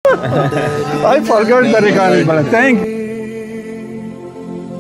I forgot the recording button. Thank you.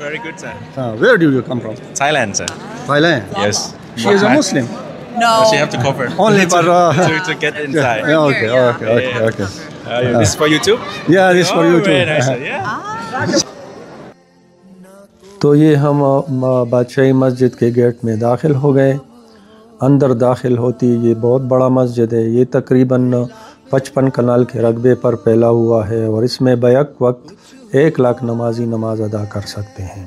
Very good, sir. Where do you come from? Thailand, sir. Thailand. Yes. She is a Muslim. No. She have to cover. Only for to get inside. Yeah, okay. This is for YouTube? Yeah, this for you too. Very nice, sir. Yeah. تو یہ ہم بادشاہی مسجد کے get میں داخل ہو گئے۔ اندر داخل ہوتی یہ بہت بڑا مسجد ہے، یہ تقریباً 55 کنال کے رقبے پر پھیلا ہوا ہے اور اس میں بیک وقت 1 لاکھ نمازی نماز ادا کر سکتے ہیں۔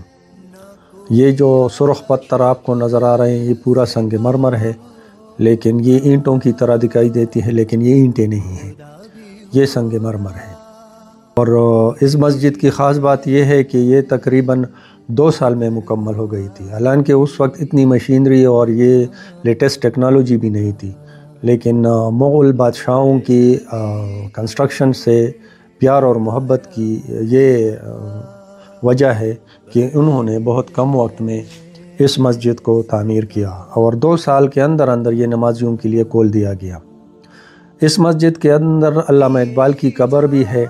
یہ جو سرخ پتھر آپ کو نظر آ رہے ہیں یہ پورا سنگ مرمر ہے، لیکن یہ اینٹوں کی طرح دکھائی دیتی ہے، لیکن یہ اینٹیں نہیں ہیں، یہ سنگ مرمر ہے۔ اور اس مسجد کی خاص بات یہ ہے کہ یہ تقریباً 2 سال میں مکمل ہو گئی تھی، حالانکہ اس وقت اتنی مشینری اور یہ لیٹسٹ ٹیکنالوجی بھی نہیں تھی، لیکن مغل بادشاہوں کی کنسٹرکشن سے پیار اور محبت کی یہ وجہ ہے کہ انہوں نے بہت کم وقت میں اس مسجد کو تعمیر کیا اور 2 سال کے اندر اندر یہ نمازیوں کے لیے کھول دیا گیا۔ اس مسجد کے اندر علامہ اقبال کی قبر بھی ہے،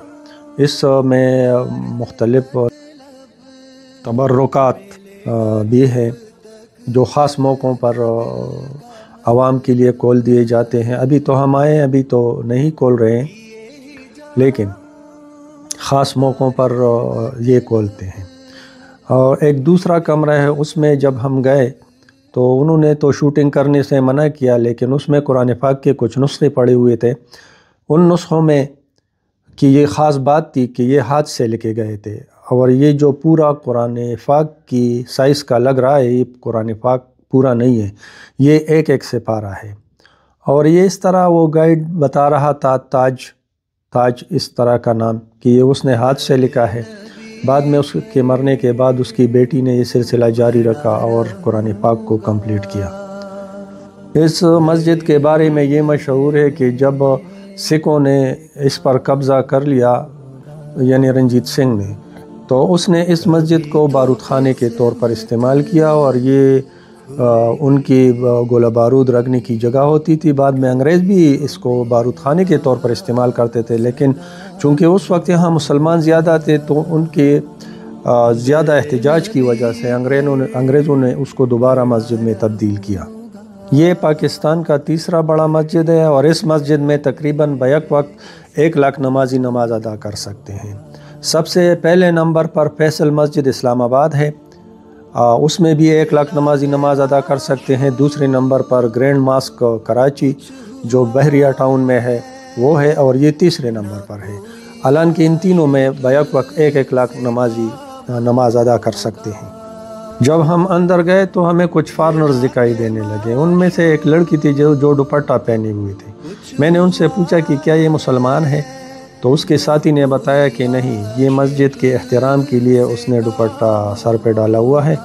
اس میں مختلف تبرکات بھی ہے جو خاص موقعوں پر عوام کے لیے کھول دیے جاتے ہیں۔ ابھی تو ہم آئے ہیں، ابھی تو نہیں کھول رہے ہیں، لیکن خاص موقعوں پر یہ کھولتے ہیں۔ اور ایک دوسرا کمرہ ہے، اس میں جب ہم گئے تو انہوں نے تو شوٹنگ کرنے سے منع کیا، لیکن اس میں قرآن پاک کے کچھ نسخے پڑے ہوئے تھے۔ ان نسخوں میں کی یہ خاص بات تھی کہ یہ ہاتھ سے لکھے گئے تھے، اور یہ جو پورا قرآن پاک کی سائز کا لگ رہا ہے، یہ قرآن پاک پورا نہیں ہے، یہ ایک سپارہ ہے۔ اور یہ اس طرح وہ گائیڈ بتا رہا تھا تاج اس طرح کا نام کہ یہ اس نے ہاتھ سے لکھا ہے۔ بعد میں اس کے مرنے کے بعد اس کی بیٹی نے یہ سلسلہ جاری رکھا اور قرآن پاک کو کمپلیٹ کیا۔ اس مسجد کے بارے میں یہ مشہور ہے کہ جب سکھوں نے اس پر قبضہ کر لیا، یعنی رنجیت سنگھ نے، تو اس نے اس مسجد کو بارود خانے کے طور پر استعمال کیا، اور یہ ان کی گولہ بارود رکھنے کی جگہ ہوتی تھی۔ بعد میں انگریز بھی اس کو بارود خانے کے طور پر استعمال کرتے تھے، لیکن چونکہ اس وقت یہاں مسلمان زیادہ تھے تو ان کے زیادہ احتجاج کی وجہ سے انگریزوں نے اس کو دوبارہ مسجد میں تبدیل کیا۔ یہ پاکستان کا تیسرا بڑا مسجد ہے، اور اس مسجد میں تقریباً بیک وقت 1 لاکھ نمازی نماز ادا کر سکتے ہیں۔ سب سے پہلے نمبر پر فیصل مسجد اسلام آباد ہے، اس میں بھی 1 لاکھ نمازی نماز ادا کر سکتے ہیں۔ دوسرے نمبر پر گرینڈ ماسک کراچی جو بحریہ ٹاؤن میں ہے وہ ہے، اور یہ تیسرے نمبر پر ہے۔ حالانکہ ان تینوں میں بیک وقت 1 لاکھ نمازی نماز ادا کر سکتے ہیں۔ جب ہم اندر گئے تو ہمیں کچھ فارنرز دکھائی دینے لگے، ان میں سے ایک لڑکی تھی جو دوپٹہ پہنے ہوئے تھی۔ میں نے ان سے پوچھا کہ کیا یہ مسلمان ہے، تو اس کے ساتھی نے بتایا کہ نہیں، یہ مسجد کے احترام کے لیے اس نے دوپٹہ سر پہ ڈالا ہوا ہے،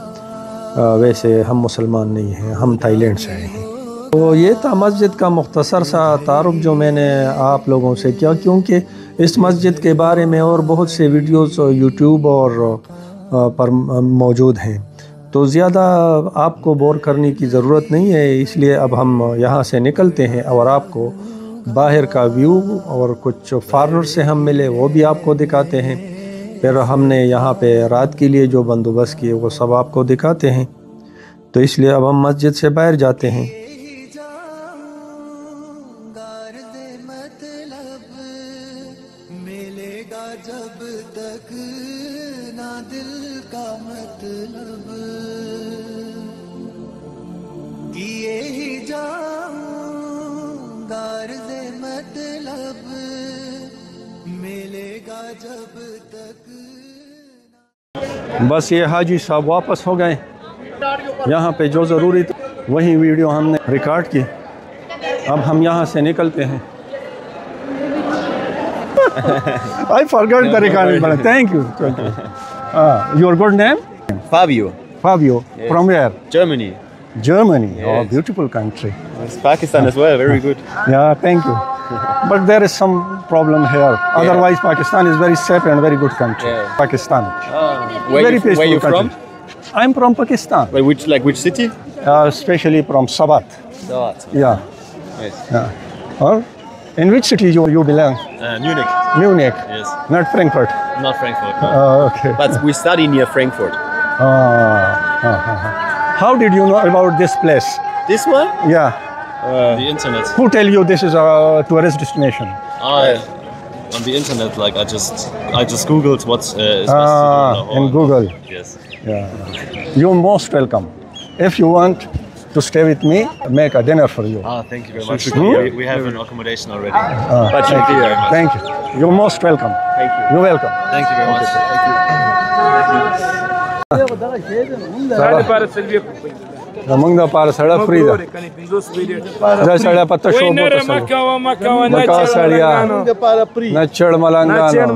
ویسے ہم مسلمان نہیں ہیں، ہم تھائی لینڈ سے آئے ہیں۔ تو یہ تھا مسجد کا مختصر سا تعارف جو میں نے آپ لوگوں سے کیا، کیونکہ اس مسجد کے بارے میں اور بہت سے ویڈیوز یوٹیوب اور پر موجود ہیں، تو زیادہ آپ کو بور کرنے کی ضرورت نہیں ہے، اس لیے اب ہم یہاں سے نکلتے ہیں اور آپ کو باہر کا ویو اور کچھ فارنر سے ہم ملے وہ بھی آپ کو دکھاتے ہیں، پھر ہم نے یہاں پہ رات کے لیے جو بندوبست کیے وہ سب آپ کو دکھاتے ہیں۔ تو اس لیے اب ہم مسجد سے باہر جاتے ہیں۔ ملے گا جب تک نہ دل کا مطلب کیے ہی جاؤں غرض مطلب ملے گا جب تک۔ بس یہ حاجی صاحب واپس ہو گئے، یہاں پہ جو ضروری تھا وہی ویڈیو ہم نے ریکارڈ کی. اب ہم یہاں سے نکلتے ہیں. I forgot the recording button. Thank you. Your good name? Fabio. Fabio. Yes. From where? Germany. Germany. Yes. Oh, beautiful country. It's Pakistan as well, very good. Yeah, thank you. But there is some problem here. Otherwise, Pakistan is very safe and very good country. Yeah. Pakistan. Where peaceful you country. from? I'm from Pakistan. Wait, which city? Especially from Sabat. Sabat. Yeah. Yes. Yeah. Or in which city you belong? Munich. Munich. Yes. Not Frankfurt. Not Frankfurt. No. Okay. But we study near Frankfurt. How did you know about this place? This one? Yeah. The internet. Who tell you this is a tourist destination? On the internet, like I just googled what is best to do In Google. Yes. Yeah. You're most welcome. If you want to stay with me, make a dinner for you. Thank you very much. Hmm? We have an accommodation already. But Thank you very much. Thank you. You're most welcome. Thank you. You're welcome. Thank you very much. موږ د پاره سړه free ده دا سړه پته شو مکا سړیا نچڑ ملنگانو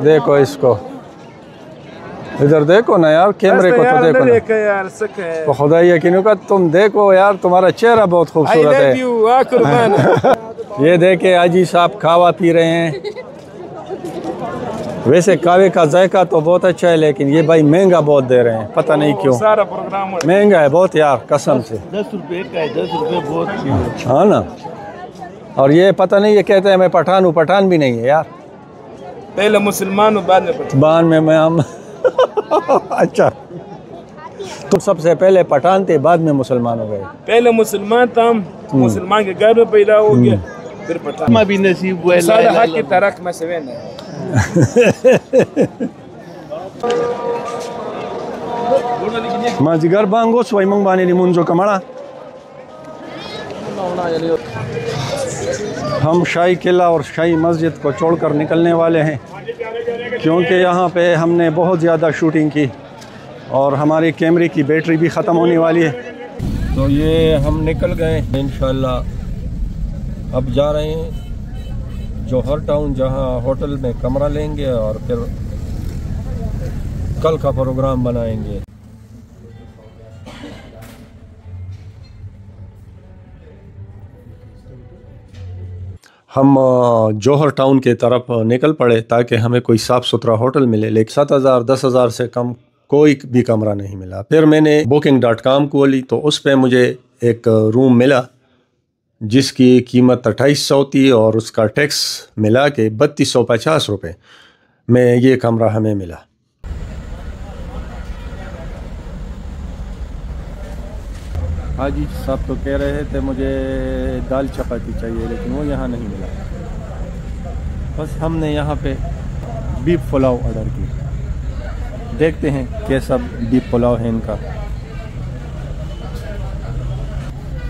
دیکھو اس کو ادھر دیکھو نا یار کیمرے کو تو دیکھو نا تو خدا یقینوں کا تم دیکھو یار تمہارا چہرہ بہت خوبصورت ہے یہ دیکھے حاجی صاحب کھاوا پی رہے ہیں ویسے کاوے کا ذائقہ تو بہت اچھا ہے لیکن یہ بھائی مہنگا بہت دے رہے ہیں پتہ نہیں کیوں مہنگا ہے بہت یار قسم سے 10 روپے کا ہے 10 روپے بہت ہاں نا اور یہ پتہ نہیں یہ کہتے ہیں میں پٹھان ہوں پٹھان بھی نہیں ہے یار پہلے مسلمان بعد میں ہم اچھا تم سب سے پہلے پٹھان تھے بعد میں مسلمان ہو گئے پہلے مسلمان تھا ہم مسلمان کے گھر میں پیدا ہو گیا پھر پٹھان بھی نصیب ہوا سادہ حق کی ترک میں سے وین ہے مازیګر بانګوس وای مونږ باندې لمونځو کمړه ہم شاہی قلعہ اور شاہی مسجد کو چھوڑ کر نکلنے والے ہیں کیونکہ یہاں پہ ہم نے بہت زیادہ شوٹنگ کی اور ہماری کیمرے کی بیٹری بھی ختم ہونے والی ہے تو یہ ہم نکل گئے انشاءاللہ اب جا رہے ہیں جوہر ٹاؤن جہاں ہوٹل میں کمرہ لیں گے اور پھر کل کا پروگرام بنائیں گے ہم جوہر ٹاؤن کے طرف نکل پڑے تاکہ ہمیں کوئی صاف ستھرا ہوٹل ملے لیکن 7,000 10,000 سے کم کوئی بھی کمرہ نہیں ملا پھر میں نے booking.com کھولی تو اس پہ مجھے ایک روم ملا جس کی قیمت 2,800 تھی اور اس کا ٹیکس ملا کے 3,250 روپے میں یہ کمرہ ہمیں ملا حاجی صاحب تو کہہ رہے تھے مجھے دال چپاتی چاہیے لیکن وہ یہاں نہیں ملا بس ہم نے یہاں پہ بیف پلاؤ آرڈر کی دیکھتے ہیں کیسا بیف پلاؤ ہے ان کا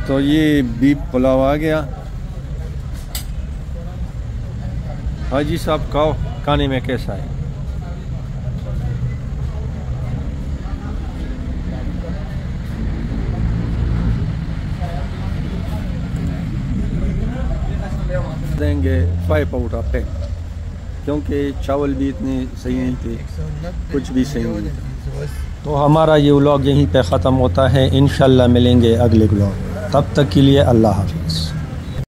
تو یہ بیف پلاؤ آ گیا حاجی صاحب کھاؤ کھانے میں کیسا ہے دیں گے 5 آؤٹ آف 10 کیونکہ چاول بھی اتنے صحیح نہیں تھے کچھ بھی صحیح نہیں تھا تو ہمارا یہ ولاگ یہیں پہ ختم ہوتا ہے انشاءاللہ ملیں گے اگلے ولاگ تب تک کے لیے اللہ حافظ